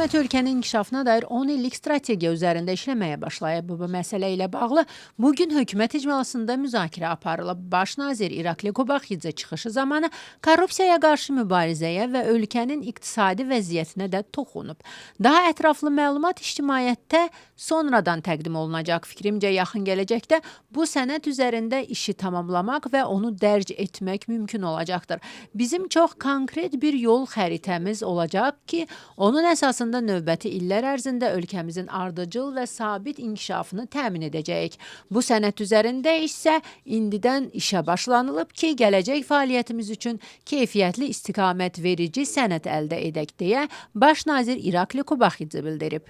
hökuməti ölkənin inkişafına dair 10 illik strategiya üzərində işləməyə başlayıb. Bu məsələ ilə bağlı bugün hökumət iclasında müzakirə aparılıb. Baş nazir İrakli Kobaxidze çıxışı zamanı korrupsiyaya qarşı mübarizəyə və ölkənin iqtisadi vəziyyətinə də toxunub. Daha ətraflı məlumat ictimaiyyətdə sonradan təqdim olunacaq. Fikrimcə yaxın gələcəkdə bu sənəd üzərində işi tamamlamaq və onu dərc etmək mümkün olacaqdır. Bizim çox konkret bir yol xəritəmiz olacaq ki, onun əsasında növbəti illər ərzində ölkəmizin ardıcıl və sabit inkişafını təmin edəcəyik. Bu sənəd üzərində isə indidən işə başlanılıb ki, gələcək fəaliyyətimiz üçün keyfiyyətli istiqamət verici sənəd əldə edək deyə Baş nazir İrakli Kobaxidze bildirib.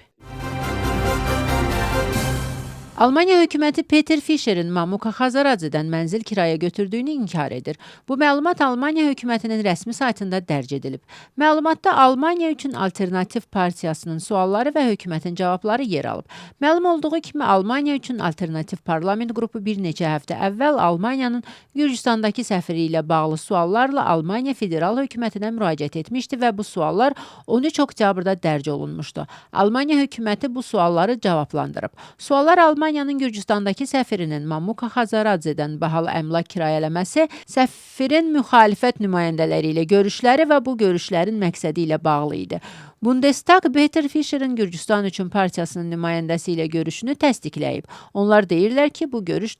Almanya hökuməti Peter Fischer'in Mamuka Xazaradzedən mənzil kiraya götürdüyünü inkar edir. Bu məlumat Almanya hökumətinin rəsmi saytında dərc edilib. Məlumatda Almanya üçün Alternativ Partiyasının sualları və hökumətin cavabları yer alıb. Məlum olduğu kimi Almanya üçün Alternativ Parlament qrupu bir neçə həftə əvvəl Almanyanın Gürcüstandakı səfiri ilə bağlı suallarla Almanya federal hökumətinə müraciət etmişdi və bu suallar 13 oktyabrda dərc olunmuşdu. Almanya hökuməti bu sualları cavablandırıb. Suallar Almanyanın Gürcüstandakı səfirinin Mamuka Xazaradzedən bahalı əmlak kirayələməsi, səfirin müxalifət nümayəndələri ilə görüşləri və bu görüşlərin məqsədi ilə bağlı idi. Bundestag Peter Fischer'in Gürcüstan üçün partiyasının nümayəndəsi ilə görüşünü təsdiqləyib. Onlar deyirlər ki, bu görüş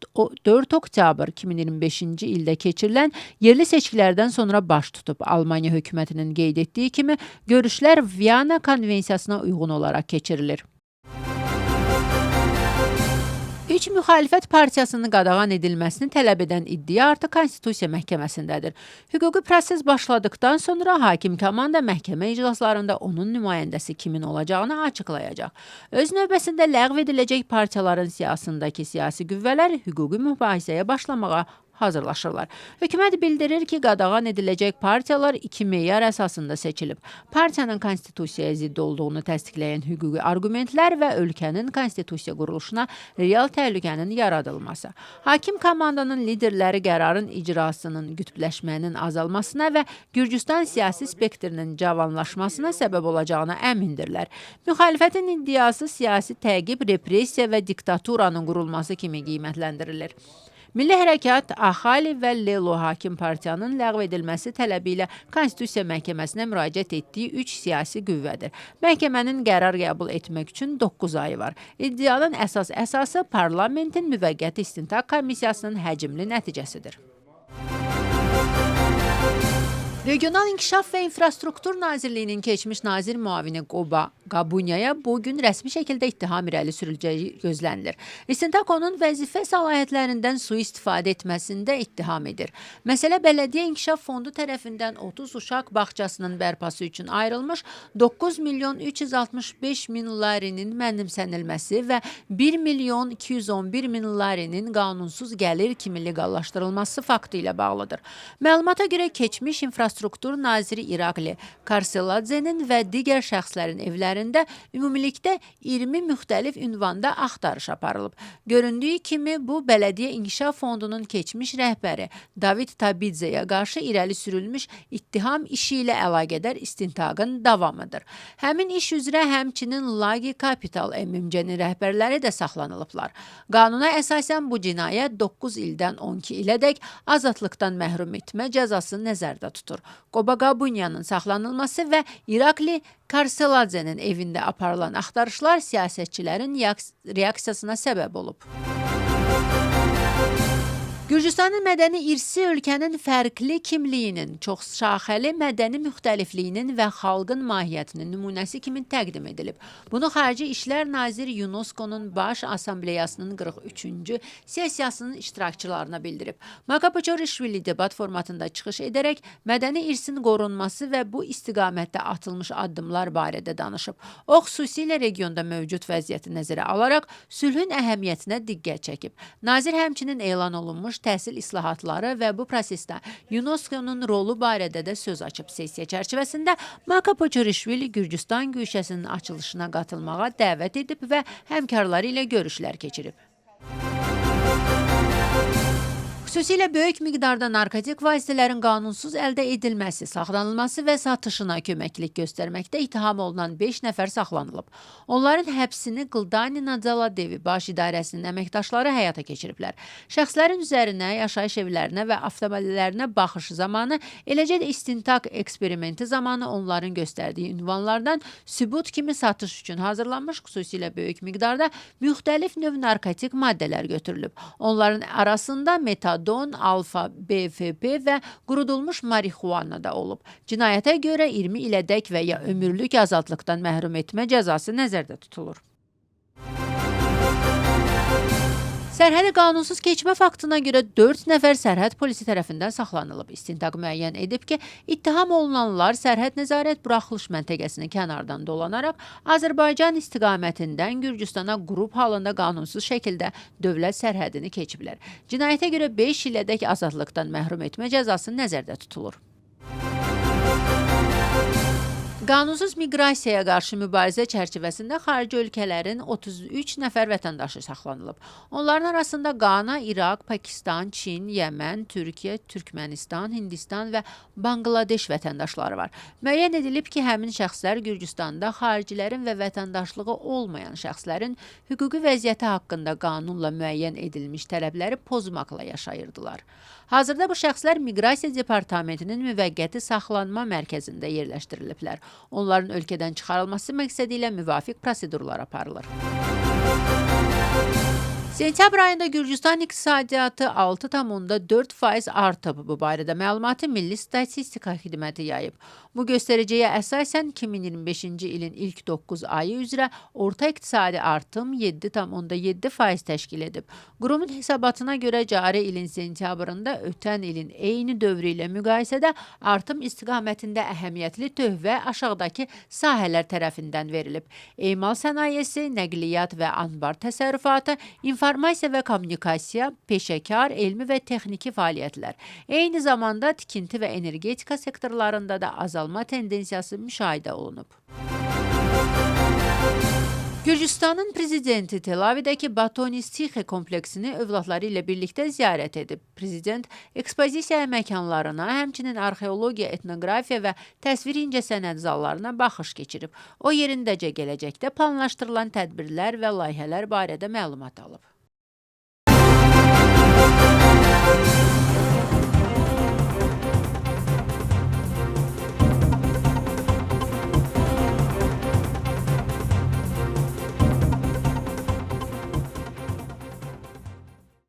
4 oktyabr 2025-ci ildə keçirilən yerli seçkilərdən sonra baş tutub. Almanya hökumətinin qeyd etdiyi kimi, görüşlər Viyana konvensiyasına uyğun olaraq keçirilir. Üç müxalifət partiyasının qadağan edilməsini tələb edən iddia artıq Konstitusiya məhkəməsindədir. Hüquqi proses başladıqdan sonra hakim komanda məhkəmə iclaslarında onun nümayəndəsi kimin olacağını açıqlayacaq. Öz növbəsində ləğv ediləcək partiyaların siyasındakı siyasi qüvvələr hüquqi mübahisəyə başlamağa hazırlaşırlar. Hökumət bildirir ki, qadağan ediləcək partiyalar iki meyar əsasında seçilib. Partiyanın konstitusiyaya zidd olduğunu təsdiqləyən hüquqi arqumentlər və ölkənin konstitusiya quruluşuna real təhlükənin yaradılması. Hakim komandanın liderləri qərarın icrasının qütbləşmənin azalmasına və Gürcüstan siyasi spektrinin cavanlaşmasına səbəb olacağına əmindirlər. Müxalifətin iddiası siyasi təqib, repressiya və diktaturanın qurulması kimi qiymətləndirilir. Milli Hərəkat, Axali və Lelo hakim partiyanın ləğv edilməsi tələbi ilə Konstitusiya məhkəməsinə müraciət etdiyi 3 siyasi qüvvədir. Məhkəmənin qərar qəbul etmək üçün 9 ayı var. İddianın əsası parlamentin müvəqqəti istintaq komissiyasının həcmli nəticəsidir. Regional İnkişaf və İnfrastruktur Nazirliyinin keçmiş nazir müavini Qoba Qabunyaya bugün rəsmi şəkildə ittiham irəli sürüləcəyi gözlənilir. İstintaq onun vəzifə səlahiyyətlərindən sui-istifadə etməsində ittiham edir. Məsələ Bələdiyyə İnkişaf Fondu tərəfindən 30 uşaq bağçasının bərpası üçün ayrılmış 9 milyon 365 min larinin mənimsənilməsi və 1 milyon 211 min larinin qanunsuz gəlir kimi legallaşdırılması faktı ilə bağlıdır. Məlumata görə keçmiş İnfrastruktur naziri İrakli Karseladzenin və digər şəxslərin evlərində ümumilikdə 20 müxtəlif ünvanda axtarış aparılıb. Göründüyü kimi bu Bələdiyyə İnkişaf Fondunun keçmiş rəhbəri David Tabidzeyə qarşı irəli sürülmüş ittiham işi ilə əlaqədar istintaqın davamıdır. Həmin iş üzrə həmçinin Lagi Capital MMC-nin rəhbərləri də saxlanılıblar. Qanuna əsasən bu cinayət 9 ildən 12 ilədək azadlıqdan məhrum etmə cəzası nəzərdə tutur. Qoba Qabunyanın saxlanılması və İrakli Karseladzenin evində aparılan axtarışlar siyasətçilərin reaksiyasına səbəb olub. Gürcüstanın mədəni irsi ölkənin fərqli kimliyinin, çoxşaxəli mədəni müxtəlifliyinin və xalqın mahiyyətinin nümunəsi kimi təqdim edilib. Bunu Xarici İşlər Naziri UNESCO-nun Baş Assambleyasının 43-cü sessiyasının iştirakçılarına bildirib. Makapoçorişvili debat formatında çıxış edərək mədəni irsin qorunması və bu istiqamətdə atılmış addımlar barədə danışıb. O, xüsusilə regionda mövcud vəziyyəti nəzərə alaraq sülhün əhəmiyyətinə diqqət çəkib. Nazir həmçinin elan olunmuş təhsil islahatları və bu prosesdə UNESCO-nun rolu barədə də söz açıb. Sessiya çərçivəsində Makapoçorişvili Gürcüstan güşəsinin açılışına qatılmağa dəvət edib və həmkarları ilə görüşlər keçirib. Xüsusilə böyük miqdarda narkotik vasitələrin qanunsuz əldə edilməsi, saxlanılması və satışına köməklik göstərməkdə ittiham olunan 5 nəfər saxlanılıb. Onların həbsini Qıldani Nadzaladevi Baş İdarəsinin əməkdaşları həyata keçiriblər. Şəxslərin üzərinə, yaşayış evlərinə və avtomobillərinə baxışı zamanı, eləcə də istintaq eksperimenti zamanı onların göstərdiyi ünvanlardan sübut kimi satış üçün hazırlanmış xüsusilə böyük miqdarda müxtəlif növ narkotik maddələr götürülüb. Onların arasında metadon, alfa, BFP və qurudulmuş marixuana da olub. Cinayətə görə 20 ilədək və ya ömürlük azadlıqdan məhrum etmə cəzası nəzərdə tutulur. Sərhədi qanunsuz keçmə faktına görə 4 nəfər sərhəd polisi tərəfindən saxlanılıb. İstintaq müəyyən edib ki, ittiham olunanlar sərhəd nəzarət buraxılış məntəqəsini kənardan dolanaraq Azərbaycan istiqamətindən Gürcüstana qrup halında qanunsuz şəkildə dövlət sərhədini keçiblər. Cinayətə görə 5 ilədək azadlıqdan məhrum etmə cəzası nəzərdə tutulur. Qanunsuz miqrasiyaya qarşı mübarizə çərçivəsində xarici ölkələrin 33 nəfər vətəndaşı saxlanılıb. Onların arasında Qana, İraq, Pakistan, Çin, Yəmən, Türkiyə, Türkmənistan, Hindistan və Banqladeş vətəndaşları var. Müəyyən edilib ki, həmin şəxslər Gürcüstanda xaricilərin və vətəndaşlığı olmayan şəxslərin hüquqi vəziyyəti haqqında qanunla müəyyən edilmiş tələbləri pozmaqla yaşayırdılar. Hazırda bu şəxslər Miqrasiya Departamentinin müvəqqəti saxlanma mərkəzində yerləşdiriliblər. Onların ölkədən çıxarılması məqsədi ilə müvafiq prosedurlar aparılır. Sentyabr ayında Gürcüstan iqtisadiyyatı 6,4% artıb. Bu barədə məlumatı Milli Statistika Xidməti yayıb. Bu göstəriciyə əsasən 2025-ci ilin ilk 9 ayı üzrə orta iqtisadi artım 7,7% təşkil edib. Qurumun hesabatına görə cari ilin sentyabrında ötən ilin eyni dövrü ilə müqayisədə artım istiqamətində əhəmiyyətli töhfə aşağıdakı sahələr tərəfindən verilib. Emal sənayesi, nəqliyyat və anbar təsərrüfatı, informasiya və kommunikasiya, peşəkar, elmi və texniki fəaliyyətlər. Eyni zamanda tikinti və energetika sektorlarında da azalma tendensiyası müşahidə olunub. Gürcüstanın prezidenti Tel-Avivdəki Batoni-Sixi kompleksini övladları ilə birlikdə ziyarət edib. Prezident ekspozisiya məkanlarına, həmçinin arxeologiya, etnografiya və təsvir incəsənət zallarına baxış keçirib. O yerindəcə gələcəkdə planlaşdırılan tədbirlər və layihələr barədə məlumat alıb.